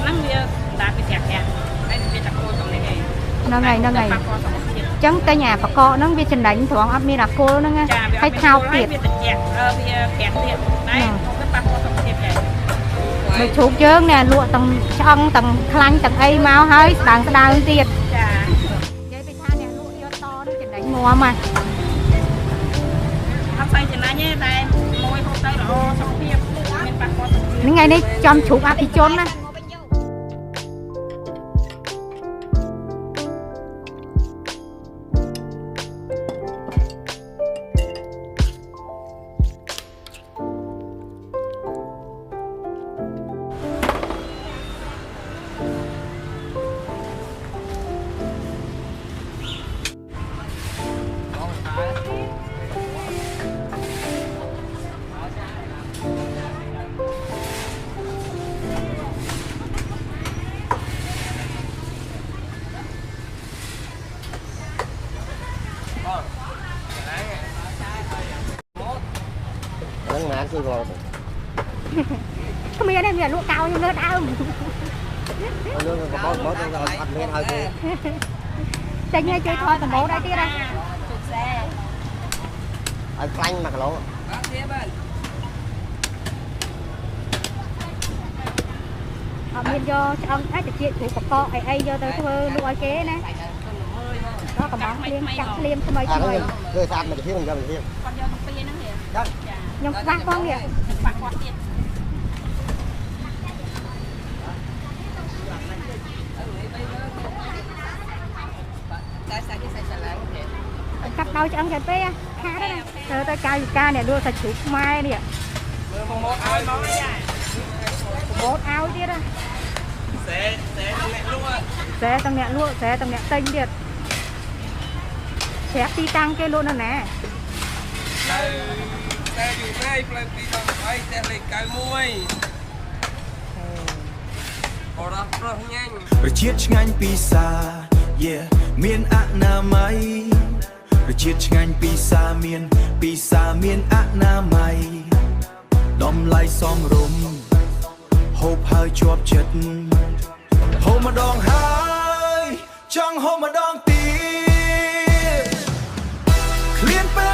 ហ្នឹងវាដាច់វាធាក់ហើយវាតែគោលក្នុងនេះឯងហ្នឹងហើយចឹងតែញ៉ាបកកហ្នឹងវាចំណេញត្រង់អត់មានអាគល់ហ្នឹងហើយថោកទៀតវាត្រជាក់វាប្រាក់ទៀតតែទៅប៉ះពាល់សុខភាពដែរដូចជ្រូកយើងណែលក់ទាំងឆ្អឹងទាំងខ្លាញ់ទាំងអីមកហើយស្ដើងទៀតចានិយាយពីថាអ្នកលក់យកតនឹងចំណេញងំហ่ะអត់ស្អីចំណេញទេតែមួយហូបទៅល្អសុខភាពមានប៉ះពាល់ហ្នឹងថ្ងៃនេះចំជ្រូកអភិជនណាហ្នឹងណាគឺគាត់គ្មានទេមានលក់កៅខ្ញុំលើដើមយើងក៏បោកអត់មានហើយទេចេញឲ្យជួយថតប្រម៉ូទឲ្យទៀតណាទុកសែឲ្យខ្លាញ់1គីឡូបាទទេបាទអត់មានយកឆ្អឹងអាចជាជ្រូកបកកអីយកទៅធ្វើលក់ឲ្យគេណាដល់កំងភ្លៀងចាក់ភ្លៀងថ្មីធ្វើស្អាតមកទៀតខ្ញុំយកមកទៀតគាត់យកទាំងពីរហ្នឹងទេចាខ្ញុំខ្វះផងនេះប៉ះគាត់ទៀតតែសាច់សាឡាងទេកាត់ដោយឆ្អឹងចាពេខាតណាទៅទៅកាយវិការនេះលក់សាច់ជ្រូកខ្មែរនេះមើលមកឲ្យមកចាប្រម៉ូទឲ្យទៀតណាសេទាំងអ្នកលក់សេទាំងអ្នកលក់សេទាំងអ្នកទិញទៀតប្រាប់ទីតាំងគេលក់នៅណាតែយូរទេផ្លូវ2ដល់3ផ្ទះលេខ91បរោះប្រុសញ៉ាញ់ប្រជាឆ្ងាញ់ពិសាមានអនាម័យប្រជាឆ្ងាញ់ពិសាមានអនាម័យតម្លៃសមរម្យហូបហើយជាប់ចិត្តហូបម្ដងហើយចង់ហូបម្ដងទៀតឃ្លានពេល